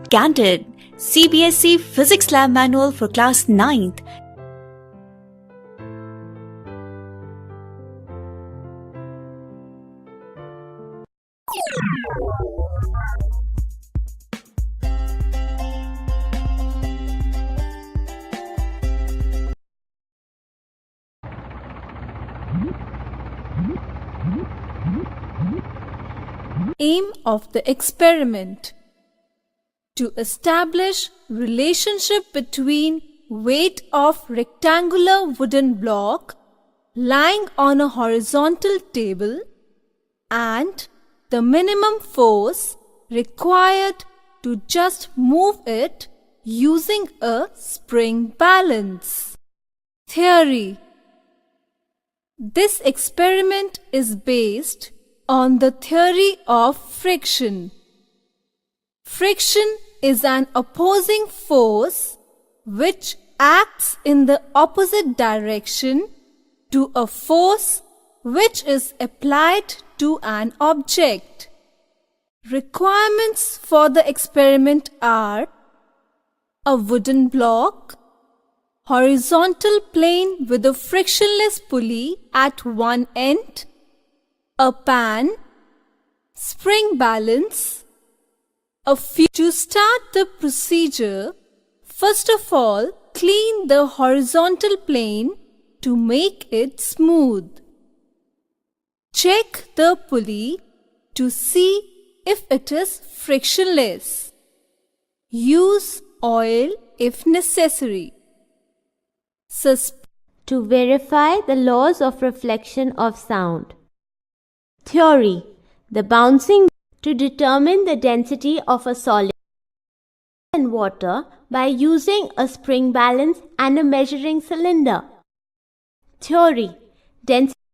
Candid, CBSE Physics Lab Manual for Class 9th. Aim of the experiment: to establish relationship between weight of rectangular wooden block lying on a horizontal table and the minimum force required to just move it using a spring balance. Theory: this experiment is based on the theory of friction. Friction is an opposing force which acts in the opposite direction to a force which is applied to an object. Requirements for the experiment are a wooden block, horizontal plane with a frictionless pulley at one end, a pan, spring balance, a few. To start the procedure, first of all, clean the horizontal plane to make it smooth. Check the pulley to see if it is frictionless. Use oil if necessary. To verify the laws of reflection of sound. Theory: the bouncing to determine the density of a solid in water by using a spring balance and a measuring cylinder. Theory: density